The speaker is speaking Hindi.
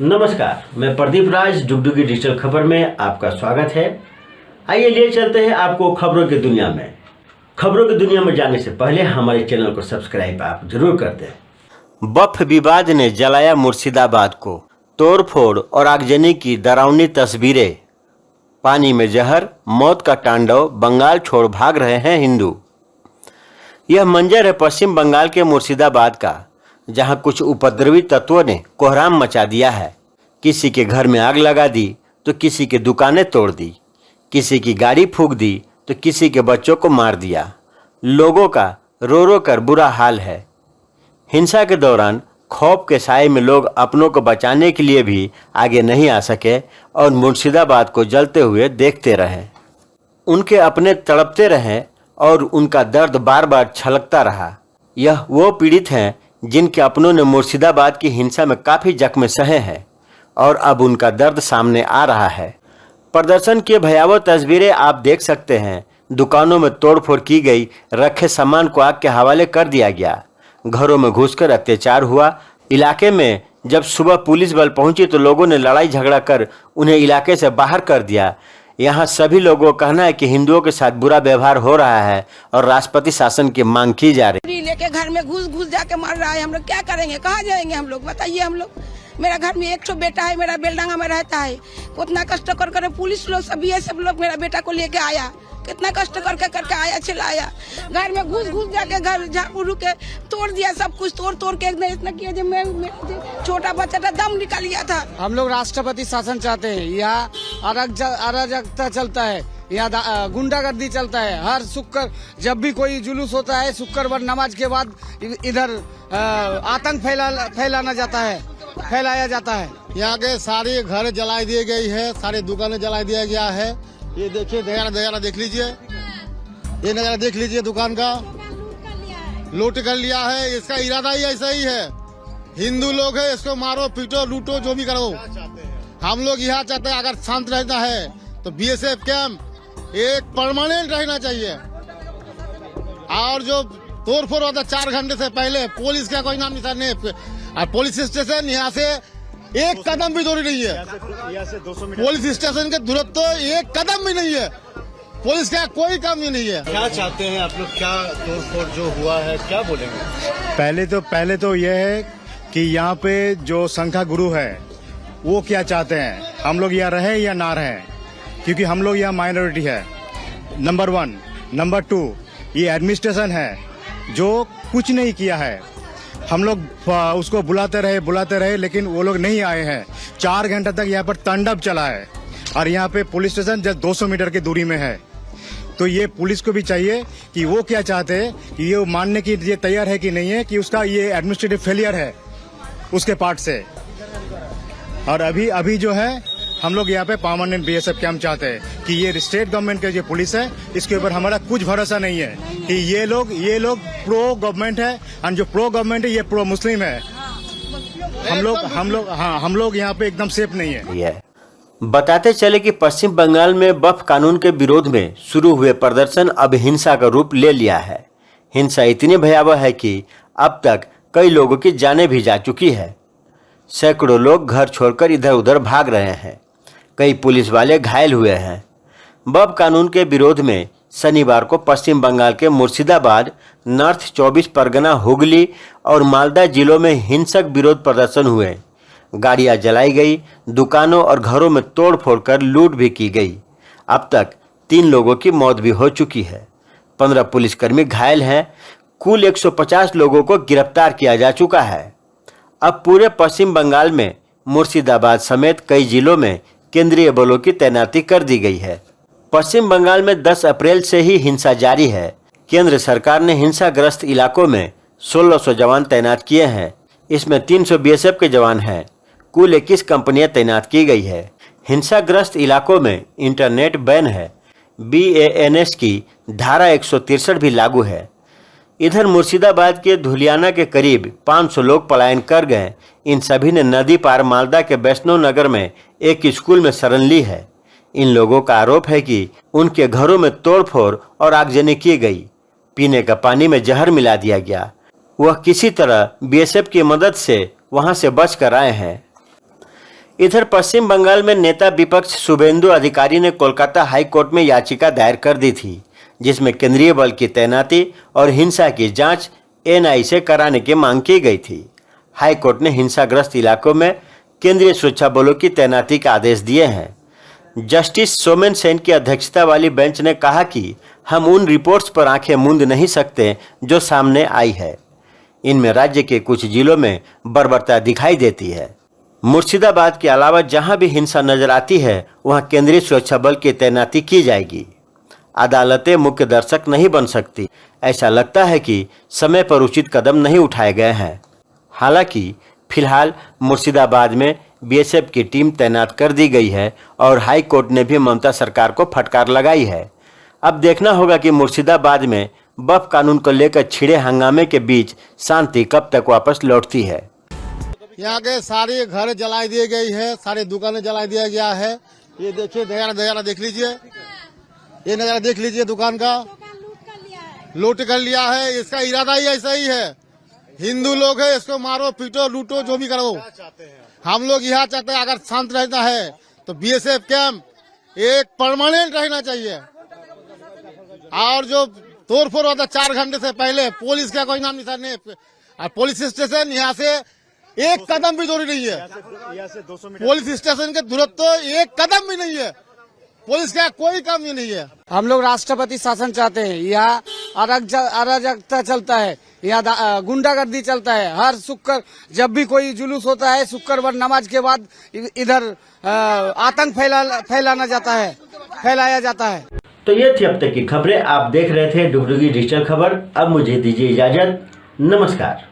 नमस्कार, मैं प्रदीप राज डुगडुगी डिजिटल खबर में आपका स्वागत है। आइए ले चलते हैं आपको खबरों की दुनिया में। खबरों की दुनिया में जाने से पहले हमारे चैनल को सब्सक्राइब आप जरूर कर दें। बफ विवाद ने जलाया मुर्शिदाबाद को, तोड़फोड़ और आगजनी की डरावनी तस्वीरें। पानी में जहर, मौत का तांडव, बंगाल छोड़ भाग रहे हैं हिंदू। यह मंजर है पश्चिम बंगाल के मुर्शिदाबाद का, जहां कुछ उपद्रवी तत्वों ने कोहराम मचा दिया है। किसी के घर में आग लगा दी तो किसी की दुकानें तोड़ दी, किसी की गाड़ी फूंक दी तो किसी के बच्चों को मार दिया। लोगों का रो रो कर बुरा हाल है। हिंसा के दौरान खौफ के साए में लोग अपनों को बचाने के लिए भी आगे नहीं आ सके और मुर्शिदाबाद को जलते हुए देखते रहे। उनके अपने तड़पते रहे और उनका दर्द बार बार छलकता रहा। यह वो पीड़ित हैं जिनके अपनों ने मुर्शिदाबाद की हिंसा में काफ़ी जख्म सहे हैं और अब उनका दर्द सामने आ रहा है। प्रदर्शन की भयावह तस्वीरें आप देख सकते हैं। दुकानों में तोड़फोड़ की गई, रखे सामान को आग के हवाले कर दिया गया, घरों में घुसकर अत्याचार हुआ। इलाके में जब सुबह पुलिस बल पहुंची तो लोगों ने लड़ाई झगड़ा कर उन्हें इलाके से बाहर कर दिया। यहाँ सभी लोगों का कहना है कि हिंदुओं के साथ बुरा व्यवहार हो रहा है और राष्ट्रपति शासन की मांग की जा रही है। लेके घर में घुस घुस जाके मर रहा है। हम लोग क्या करेंगे, कहाँ जाएंगे हम लोग, बताइए। हम लोग, मेरा घर में एक बेटा है, मेरा बेलडांगा में रहता है। कितना कष्ट कर पुलिस लोग सब लोग मेरा बेटा को लेके आया, कितना कष्ट करके आया, चिल्लाया। घर में घुस घुस जाके घर झाड़ू के तोड़ दिया, सब कुछ तोड़ के एकदम इतना किया जब मैं छोटा बच्चा था दम निकल गया था। हम लोग राष्ट्रपति शासन चाहते हैं। यहाँ अराजकता चलता है, यहाँ गुंडागर्दी चलता है। हर शुक्र जब भी कोई जुलूस होता है, शुक्रवार नमाज के बाद इधर आतंक फैलाया जाता है। यहाँ के सारे घर जला दिए गई है, सारे दुकानें जला दिया गया है। ये देखिए, नजारा देख लीजिए, ये नजारा देख लीजिए। दुकान का लूट कर लिया है। इसका इरादा ही ऐसा ही है। हिंदू लोग है, इसको मारो पीटो लूटो जो भी करो। हम लोग यहाँ चाहते हैं अगर शांत रहना है तो बीएसएफ कैंप एक परमानेंट रहना चाहिए। और जो तोड़फोड़ होता 4 घंटे से पहले पुलिस का कोई नाम निशान नहीं। और पुलिस स्टेशन यहाँ से एक कदम भी दूरी नहीं है। यहाँ से 200 मीटर पुलिस स्टेशन के दूरत्व तो एक कदम भी नहीं है। पुलिस का कोई काम ही नहीं है। क्या चाहते हैं आप लोग, क्या तोड़फोड़ जो हुआ है क्या बोलेंगे? पहले तो यह है कि यहाँ पे जो संख्या गुरु है वो क्या चाहते हैं, हम लोग यहाँ रहें या ना रहें, क्योंकि हम लोग यहाँ माइनॉरिटी है, नंबर 1। नंबर 2, ये एडमिनिस्ट्रेशन है जो कुछ नहीं किया है। हम लोग उसको बुलाते रहे लेकिन वो लोग नहीं आए हैं। 4 घंटे तक यहाँ पर तांडव चला है और यहाँ पे पुलिस स्टेशन जस्ट 200 मीटर की दूरी में है। तो ये पुलिस को भी चाहिए कि वो क्या चाहते हैं, कि ये मानने की ये तैयार है कि नहीं है कि उसका ये एडमिनिस्ट्रेटिव फेलियर है उसके पार्ट से। और अभी जो है हम लोग यहाँ पे परमानेंट बीएसएफ कैंप चाहते हैं कि ये स्टेट गवर्नमेंट के जो पुलिस है इसके ऊपर हमारा कुछ भरोसा नहीं है कि ये लोग प्रो गवर्नमेंट है और जो प्रो गवर्नमेंट है ये प्रो मुस्लिम है। हम लोग यहाँ पे एकदम सेफ नहीं है। बताते चले कि पश्चिम बंगाल में बफ कानून के विरोध में शुरू हुए प्रदर्शन अब हिंसा का रूप ले लिया है। हिंसा इतनी भयावह है कि अब तक कई लोगों की जानें भी जा चुकी है। सैकड़ों लोग घर छोड़कर इधर उधर भाग रहे हैं। कई पुलिस वाले घायल हुए हैं। बफ कानून के विरोध में शनिवार को पश्चिम बंगाल के मुर्शिदाबाद, नॉर्थ 24 परगना, हुगली और मालदा जिलों में हिंसक विरोध प्रदर्शन हुए। गाड़ियां जलाई गई, दुकानों और घरों में तोड़फोड़ कर लूट भी की गई। अब तक 3 लोगों की मौत भी हो चुकी है। 15 पुलिसकर्मी घायल हैं। कुल 150 लोगों को गिरफ्तार किया जा चुका है। अब पूरे पश्चिम बंगाल में मुर्शिदाबाद समेत कई जिलों में केंद्रीय बलों की तैनाती कर दी गई है। पश्चिम बंगाल में 10 अप्रैल से ही हिंसा जारी है। केंद्र सरकार ने हिंसाग्रस्त इलाकों में 1600 जवान तैनात किए हैं। इसमें 300 बीएसएफ के जवान हैं। कुल 21 कंपनियां तैनात की गई है। हिंसाग्रस्त इलाकों में इंटरनेट बैन है। BANS की धारा 163 भी लागू है। इधर मुर्शिदाबाद के धुलियाना के करीब 500 लोग पलायन कर गए। इन सभी ने नदी पार मालदा के वैष्णव नगर में एक स्कूल में शरण ली है। इन लोगों का आरोप है कि उनके घरों में तोड़फोड़ और आगजनी की गई। पीने का पानी में जहर मिला दिया गया। वह किसी तरह बीएसएफ की मदद से वहां से बच कर आए हैं। इधर पश्चिम बंगाल में नेता विपक्ष शुभेंदु अधिकारी ने कोलकाता हाई कोर्ट में याचिका दायर कर दी थी, जिसमें केंद्रीय बल की तैनाती और हिंसा की जांच एनआई से कराने की मांग की गई थी। हाई कोर्ट ने हिंसाग्रस्त इलाकों में केंद्रीय सुरक्षा बलों की तैनाती के आदेश दिए हैं। जस्टिस सोमेन सेन की अध्यक्षता वाली बेंच ने कहा कि हम उन रिपोर्ट्स पर आंखें मूंद नहीं सकते जो सामने आई है। इनमें राज्य के कुछ जिलों में बर्बरता दिखाई देती है। मुर्शिदाबाद के अलावा जहां भी हिंसा नजर आती है वहां केंद्रीय सुरक्षा बल की तैनाती की जाएगी। अदालतें मुख्य दर्शक नहीं बन सकती। ऐसा लगता है कि समय पर उचित कदम नहीं उठाए गए हैं। हालांकि फिलहाल मुर्शिदाबाद में बीएसएफ की टीम तैनात कर दी गई है और हाई कोर्ट ने भी ममता सरकार को फटकार लगाई है। अब देखना होगा कि मुर्शिदाबाद में बफ कानून को लेकर छिड़े हंगामे के बीच शांति कब तक वापस लौटती है। यहाँ के सारे घर जला दिए गई है, सारे दुकानें जला दिया गया है। ये देखिए नजारा देख लीजिए, ये नजारा देख लीजिए दुकान का लूट कर लिया है। इसका इरादा ही ऐसा ही है, हिंदू लोग है, इसको मारो पीटो लूटो जो भी करो। हम लोग यहाँ चाहते हैं अगर शांत रहना है तो बीएसएफ कैंप एक परमानेंट रहना चाहिए। और जो तोड़फोड़ होता 4 घंटे से पहले पुलिस का कोई नाम निशान नहीं, और पुलिस स्टेशन यहाँ से एक कदम भी दूरी नहीं है। पुलिस स्टेशन के दूरत्व तो एक कदम भी नहीं है। पुलिस का कोई काम ही नहीं है। हम लोग राष्ट्रपति शासन चाहते हैं। यहाँ अराजकता चलता है, यहाँ गुंडागर्दी चलता है। हर शुक्र जब भी कोई जुलूस होता है शुक्रवार नमाज के बाद इधर आतंक फैलाया जाता है। तो ये थी अब तक की खबरें। आप देख रहे थे डुगडुगी डिजिटल खबर। अब मुझे दीजिए इजाजत। नमस्कार।